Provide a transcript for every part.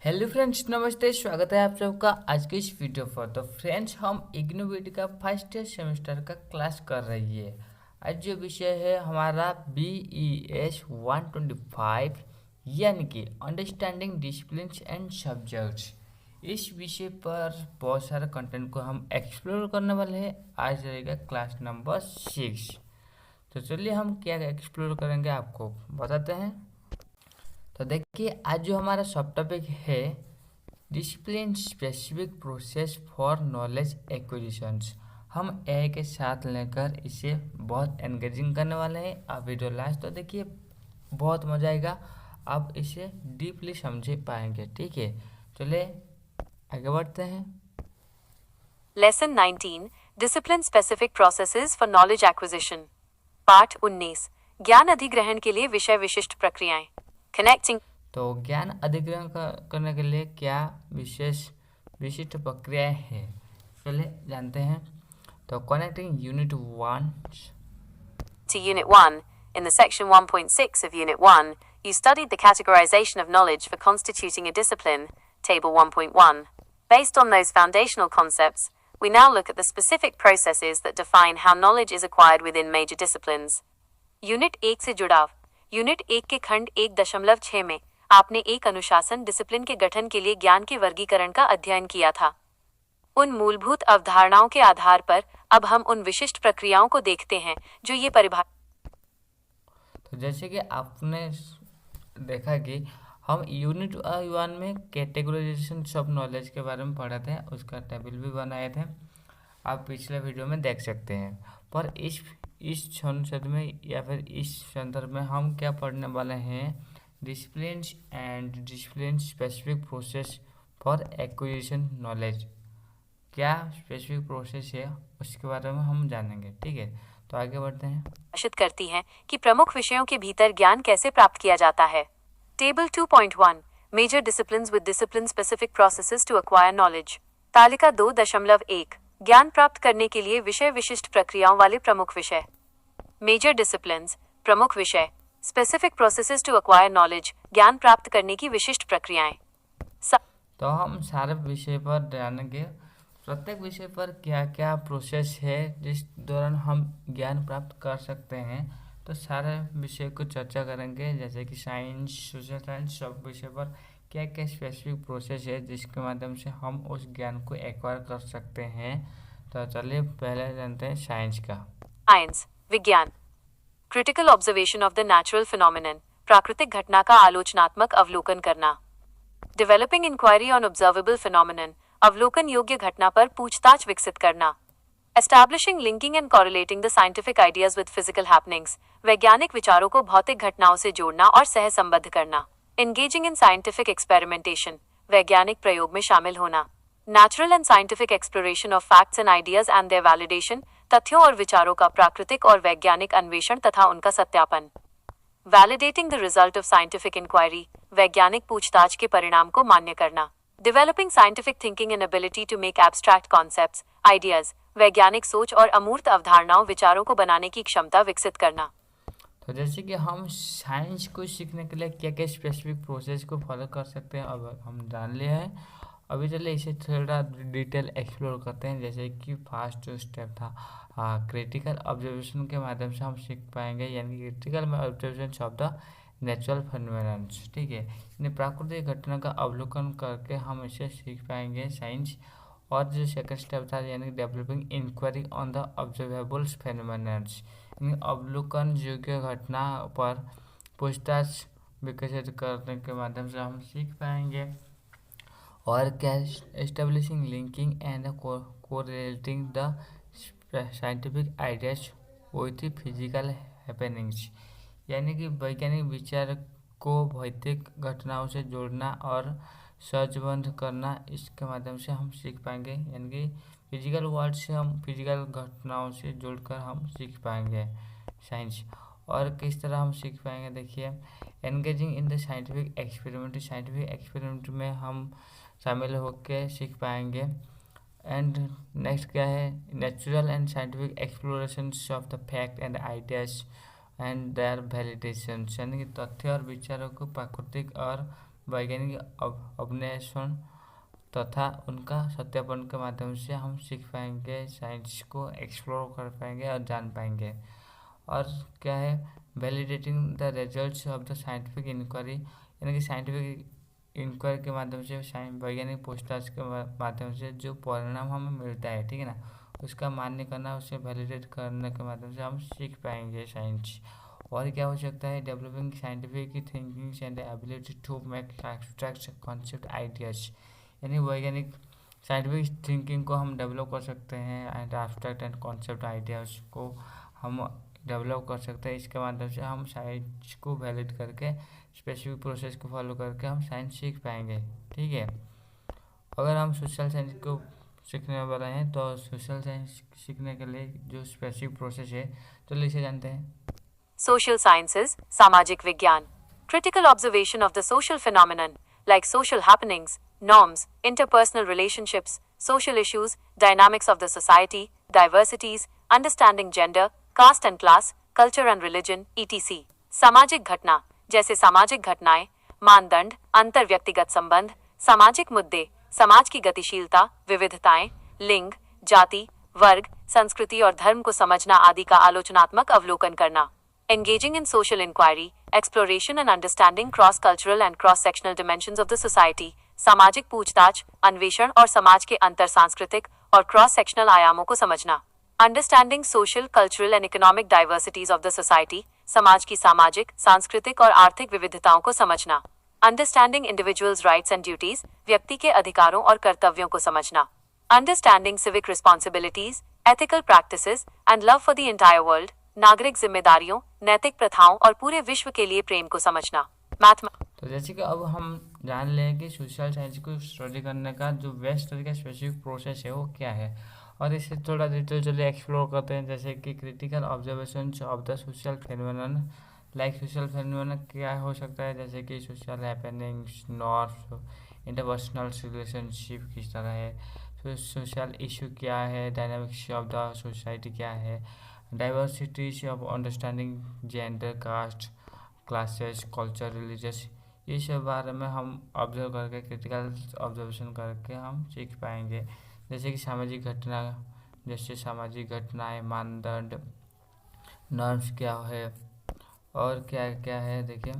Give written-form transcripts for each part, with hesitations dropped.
Hello friends, नमस्ते। स्वागत है आप सबका आज के इस वीडियो पर। तो फ्रेंड्स, हम इग्नोविड का फर्स्ट सेमेस्टर का क्लास कर रही है। आज जो विषय है हमारा BES 125 यानी कि अंडरस्टैंडिंग डिसिप्लिन्स एंड सब्जेक्ट्स। इस विषय पर बहुत सारे कंटेंट को हम एक्सप्लोर करने वाले हैं। आज रहेगा क्लास नंबर 6। तो चलिए हम क्या एक्सप्लोर करेंगे आपको बताते हैं। तो देखिए, आज जो हमारा सब टॉपिक है discipline specific process for knowledge acquisitions. हम एआई के साथ लेकर इसे बहुत एंगेजिंग करने वाले हैं। आप वीडियो लास्ट तो देखिए, बहुत मजा आएगा। आप इसे डीपली समझ पाएंगे। ठीक है, चलिए आगे बढ़ते हैं। Lesson 19 discipline specific processes for knowledge acquisition. पाठ 19 ज्ञान अधिग्रहण के लिए विषय विशिष्ट प्रक्रियाएं। कनेक्टिंग। तो ज्ञान अधिग्रहण करने के लिए क्या विशिष्ट प्रक्रियाएं हैं, चलिए जानते हैं। तो connecting unit 1 To Unit 1, in the section 1.6 of Unit 1, you studied the categorization of knowledge for constituting a discipline, Table 1.1. Based on those foundational concepts, we now look at the specific processes that define how knowledge is acquired within major disciplines. Unit 1 से जुड़ाव। Unit 1 के खंड 1.6 में आपने एक अनुशासन discipline के गठन के लिए ज्ञान के वर्गीकरण का अध्ययन किया था। उन मूलभूत अवधारणाओं के आधार पर अब हम उन विशिष्ट प्रक्रियाओं को देखते हैं जो ये परिभाषित। तो जैसे कि आपने देखा कि हम यूनिट 1 में कैटेगराइजेशन ऑफ नॉलेज के बारे में पढ़े थे, उसका टेबल भी बनाए थे। आप पिछले वीडियो में देख सकते हैं। पर इस संदर्भ में या फिर इस संदर्भ में हम क्या पढ़ने वाले हैं, discipline and discipline specific process for acquisition knowledge. क्या स्पेसिफिक प्रोसेस है उसके बारे में हम जानेंगे। ठीक है, तो आगे बढ़ते हैं। परिभाषित करती हैं कि प्रमुख विषयों के भीतर ज्ञान कैसे प्राप्त किया जाता है। Table 2.1 major disciplines with discipline specific processes to acquire knowledge. तालिका 2.1 ज्ञान प्राप्त करने के लिए विषय विशिष्ट प्रक्रियाओं वाले प्रमुख विषय। मेजर डिसिप्लिन्स प्रमुख विषय, specific processes to acquire knowledge ज्ञान प्राप्त करने की विशिष्ट प्रक्रियाएं। तो हम सारे विषय पर जानेंगे, प्रत्येक विषय पर क्या क्या प्रोसेस है जिस दौरान हम ज्ञान प्राप्त कर सकते हैं। तो सारे विषय को चर्चा करेंगे, जैसे कि साइंस, सोशल साइंस, सब विषय पर क्या क्या स्पेसिफिक प्रोसेस है जिसके माध्यम से हम उस ज्ञान को एक्वायर कर सकते हैं। तो चलिए पहले जानते हैं साइंस का। साइंस विज्ञान। Critical observation of the natural phenomenon प्राकृतिक घटना का आलोचनात्मक अवलोकन करना। Developing inquiry on observable phenomenon अवलोकन योग्य घटना पर पूछताछ विकसित करना। Establishing linking and correlating the scientific ideas with physical happenings वैज्ञानिक विचारों को भौतिक घटनाओं से जोड़ना और सहसंबद्ध करना। एंगेजिंग इन साइंटिफिक एक्सपेरिमेंटेशन वैज्ञानिक प्रयोग में शामिल होना। Natural and scientific exploration of facts and ideas and their validation तथ्यों और विचारों का प्राकृतिक और वैज्ञानिक अन्वेषण तथा उनका सत्यापन। Validating the result of scientific inquiry वैज्ञानिक पूछताछ के परिणाम को मान्य करना। Developing scientific thinking and ability to make abstract concepts ideas वैज्ञानिक सोच और अमूर्त अवधारणाओं विचारों को बनाने की क्षमता विकसित करना। तो जैसे कि हम साइंस को सीखने के लिए क्या क्या स्पेसिफिक प्रोसेस को फॉलो कर सकते हैं अब हम जान लिया है। अभी चलिए इसे थोड़ा डिटेल एक्सप्लोर करते हैं। जैसे कि फर्स्ट जो स्टेप था, क्रिटिकल ऑब्जर्वेशन के माध्यम से हम सीख पाएंगे, यानी कि critical observation of the natural phenomenons. ठीक है, यानी प्राकृतिक घटना का अवलोकन करके हम इसे सीख पाएंगे साइंस। और जो सेकंड स्टेप था, यानी developing inquiry on the observable phenomenons, यानी अवलोकन योग्य घटना पर पूछताछ विकसित करने के माध्यम से हम सीख पाएंगे। और क्या, establishing linking and correlating the scientific ideas with physical happenings, यानी कि वैज्ञानिक विचार को भौतिक घटनाओं से जोड़ना और सहसंबद्ध करना। इसके माध्यम से हम सीख पाएंगे, यानी कि फिजिकल वर्ल्ड से हम फिजिकल घटनाओं से जोड़कर हम सीख पाएंगे साइंस। और किस तरह हम सीख पाएंगे, देखिए, engaging in the scientific experiment में हम शामिल होकर सीख पाएंगे। एंड नेक्स्ट क्या है, natural and scientific exploration of the fact and ideas and their validation, यानी कि तथ्य और विचारों को प्राकृतिक और वैज्ञानिक अन्वेषण तथा उनका सत्यापन के माध्यम से हम सीख पाएंगे, साइंस को एक्सप्लोर कर पाएंगे और जान पाएंगे। और क्या है, validating the results of the scientific inquiry, यानी कि साइंटिफिक इंक्वायरी के माध्यम से वैज्ञानिक पूछताछ के माध्यम से जो परिणाम हमें मिलता है, ठीक है ना, उसका मान्य करना, उसे वैलिडेट करने के माध्यम से हम सीख पाएंगे साइंस। और क्या हो सकता है, developing scientific thinking and ability to make abstract concept ideas, यानी वैज्ञानिक साइंटिफिक थिंकिंग को हम डेवलप कर सकते हैं and abstract and concept ideas को हम डेवलप कर सकते हैं। इसके माध्यम से हम साइंस को वैलिड करके स्पेसिफिक प्रोसेस को फॉलो करके हम साइंस सीख पाएंगे, ठीक है। अगर हम सोशल साइंस को सीखने वाले हैं तो सोशल साइंस सीखने के लिए जो स्पेसिफिक प्रोसेस है, तो इसे जानते हैं। Social sciences, सामाजिक विज्ञान, critical observation of the social phenomenon, like social happenings, norms, interpersonal relationships, social issues, dynamics of the society, diversities, understanding gender, caste and class, culture and religion, etc. सामाजिक घटना, जैसे सामाजिक घटनाएं, मानदंड, अंतर व्यक्तिगत संबंध, सामाजिक मुद्दे, समाज की गतिशीलता, विविधताएं, लिंग, जाति, वर्ग, संस्कृति और धर्म को समझना आदि का आलोचनात्मक अवलोकन करना। Engaging in social inquiry, exploration and understanding cross-cultural and cross-sectional dimensions of the society, सामाजिक पूछताछ, अन्वेषण और समाज के अंतर सांस्कृतिक और क्रॉस-सेक्शनल आयामों को समझना। Understanding social, cultural and economic diversities of the society, समाज की सामाजिक, सांस्कृतिक और आर्थिक विविधताओं को समझना। Understanding individuals' rights and duties, व्यक्ति के अधिकारों और कर्तव्यों को समझना। Understanding civic responsibilities, ethical practices and love for the entire world, नागरिक जिम्मेदारियों, नैतिक प्रथाओं और पूरे विश्व के लिए प्रेम को समझना। तो जैसे कि अब हम जान लें कि सोशल साइंस को स्टडी करने का जो बेस्ट तरीका स्पेसिफिक प्रोसेस है वो क्या है, और इसे थोड़ा डिटेल चलिए एक्सप्लोर करते हैं। जैसे कि critical observation of the social phenomenon, like social phenomenon क्या हो सकता है, जैसे कि social happenings, norms, interpersonal relationship किस तरह है, सोशल इशू क्या है, डायनामिक्स ऑफ द सोसाइटी क्या है, diversities of understanding gender, caste, classes, culture, religious, ये सब बारे में हम ऑब्जर्व करके, क्रिटिकल ऑब्जर्वेशन करके हम सीख पाएंगे। जैसे कि सामाजिक घटना, जैसे सामाजिक घटनाएं, मानदंड, नॉर्म्स क्या है और क्या क्या है, देखिए,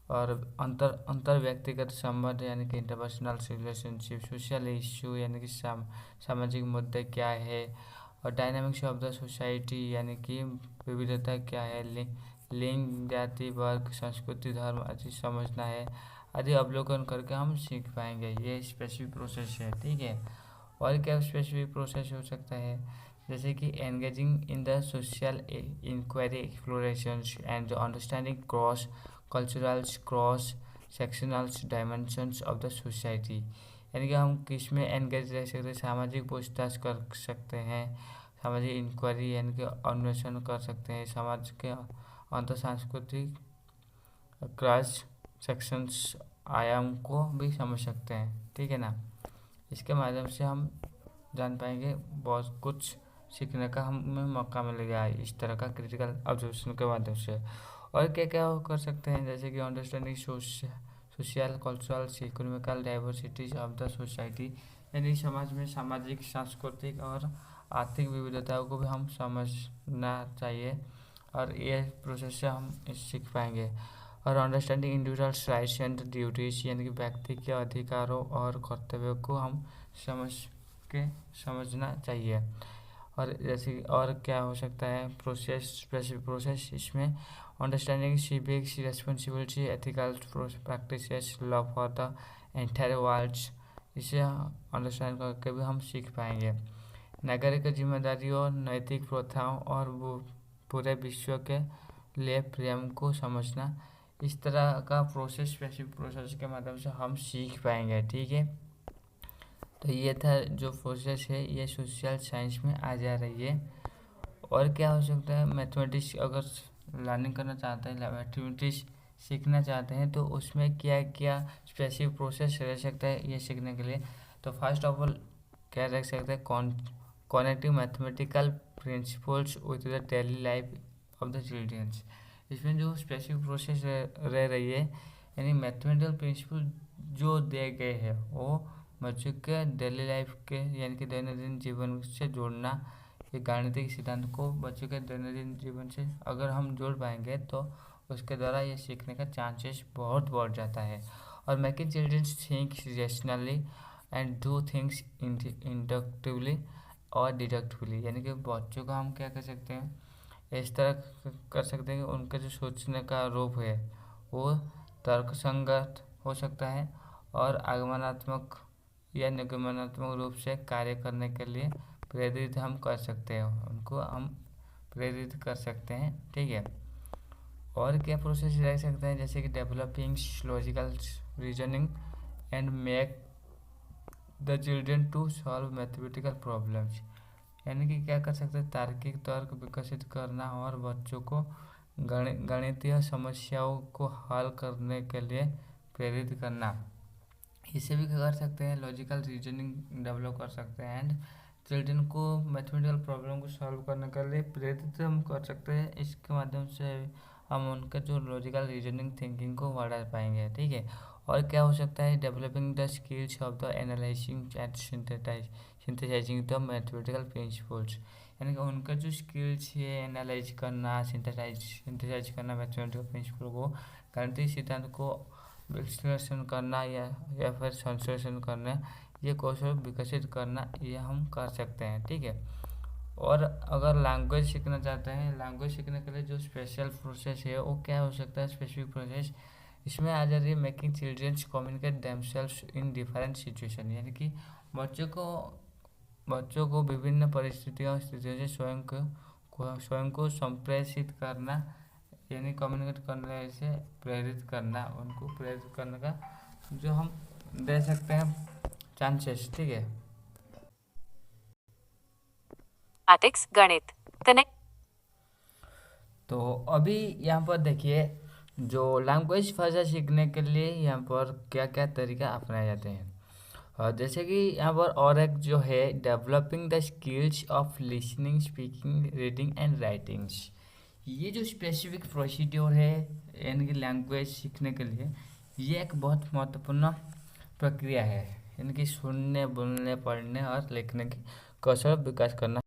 और अंतर व्यक्तिगत संबंध यानी कि इंटरपर्सनल रिलेशनशिप, सोशल इशू यानी कि सामाजिक मुद्दे क्या है, और डायनामिक्स ऑफ द सोसाइटी यानी कि विविधता क्या है, लिंग, जाति, वर्ग, संस्कृति, धर्म आदि समझना है, आदि अवलोकन करके हम सीख पाएंगे। ये स्पेसिफिक प्रोसेस है, ठीक है। और क्या स्पेसिफिक प्रोसेस हो सकता है, जैसे कि engaging in the social inquiry, exploration and understanding cross culturals, cross sectionals dimensions of the society, यानी कि हम किस में एंगेज रह सकते हैं, सामाजिक पूछताछ कर सकते हैं, सामाजिक इंक्वायरी यानी कि अन्वेषण कर सकते हैं, समाज के अंतर सांस्कृतिक क्रॉस सेक्शंस आयाम को भी समझ सकते हैं, ठीक है ना। इसके माध्यम से हम जान पाएंगे, बहुत कुछ सीखने का हमें मौका मिलेगा इस तरह का क्रिटिकल ऑब्जर्वेशन के माध्यम से। और क्या क्या कर सकते हैं, जैसे कि understanding social, cultural, economical diversities of the society, यानी समाज में सामाजिक, सांस्कृतिक और आर्थिक विविधताओं को भी हम समझना चाहिए, और ये प्रोसेस से हम सीख पाएंगे। और understanding individuals rights and duties, यानी कि व्यक्ति के अधिकारों और कर्तव्यों को हम समझना चाहिए। और जैसे और क्या हो सकता है प्रोसेस, स्पेसिफिक प्रोसेस, इसमें understanding civics responsibility, ethical practices, love for the entire world, इसे अंडरस्टैंड करके भी हम सीख पाएंगे। नागरिक जिम्मेदारियों, नैतिक प्रथाओं और वो पूरे विश्व के लिए प्रेम को समझना, इस तरह का प्रोसेस, स्पेसिफिक प्रोसेस के माध्यम से हम सीख पाएंगे, ठीक है। तो ये था जो प्रोसेस है, ये सोशल साइंस में आ जा रही है। और क्या हो सकता है, मैथमेटिक्स अगर लर्निंग करना चाहते हैं, मैथमेटिक्स सीखना चाहते हैं, तो उसमें क्या क्या स्पेसिफिक प्रोसेस रह सकता है ये सीखने के लिए। तो फर्स्ट ऑफ ऑल क्या रह सकता है, connecting mathematical principles with the daily life of the childrens. इसमें जो स्पेसिफिक प्रोसेस रह रही है, यानी मैथमेटिकल प्रिंसिपल जो दिए गए हैं वो बच्चों के डेली लाइफ के यानी कि दैनंदिन जीवन से जोड़ना, ये गाणितिक सिद्धांत को बच्चों के दैनंदिन जीवन से अगर हम जोड़ पाएंगे तो उसके द्वारा ये सीखने का चांसेस बहुत बढ़ जाता है। और making children think rationally and do things inductively और डिडक्टिवली, यानी कि बच्चों को हम क्या कर सकते हैं, इस तरह कर सकते हैं कि उनका जो सोचने का रूप है वो तर्कसंगत हो सकता है और आगमनात्मक या निगमनात्मक रूप से कार्य करने के लिए प्रेरित हम कर सकते हैं, उनको हम प्रेरित कर सकते हैं। ठीक है, और क्या प्रोसेस रह सकते हैं, जैसे कि developing logical reasoning and make the children to solve mathematical problems, यानी कि क्या कर सकते हैं, तार्किक तर्क विकसित करना और बच्चों को गणितीय समस्याओं को हल करने के लिए प्रेरित करना। इसे भी कर सकते हैं, लॉजिकल रीजनिंग डेवलप कर सकते हैं एंड चिल्ड्रन को मैथमेटिकल प्रॉब्लम को सॉल्व करने के लिए प्रेरित हम कर सकते हैं। इसके माध्यम से हम उनका जो लॉजिकल रीजनिंग थिंकिंग को बढ़ा पाएंगे। ठीक है, और क्या हो सकता है, developing the skills of the analysing and synthesising the mathematical principles, यानी कि उनका जो स्किल्स है एनालाइज करना, सिंथेसाइज करना मैथमेटिकल प्रिंसिपल को, गणितीय सिद्धांत को विश्लेषण करना या फिर संश्लेषण करना, ये कौशल विकसित करना, ये हम कर सकते हैं। ठीक है, और अगर लैंग्वेज सीखना चाहते हैं, लैंग्वेज सीखने के लिए जो स्पेशल प्रोसेस है वो क्या हो सकता है, स्पेसिफिक प्रोसेस इसमें आ जाती है making childrens communicate themselves in different situation, यानी कि बच्चों को विभिन्न परिस्थितियों से स्वयं को संप्रेषित करना, यानी कम्युनिकेट करने से प्रेरित करना, उनको प्रेरित करने का जो हम दे सकते हैं चांसेस। ठीक है, मैथमेटिक्स गणित कनेक्ट। तो अभी यहाँ पर देखिए जो लैंग्वेज भाषा सीखने के लिए यहाँ पर क्या क्या तरीका अपनाए जाते हैं, और जैसे कि यहाँ पर और एक जो है developing the skills of listening, speaking, reading and writings, ये जो स्पेसिफिक प्रोसीड्योर है यानी कि लैंग्वेज सीखने के लिए, ये एक बहुत महत्वपूर्ण प्रक्रिया है, यानी कि सुनने, बोलने, पढ़ने और लिखने की कौशल विकास करना।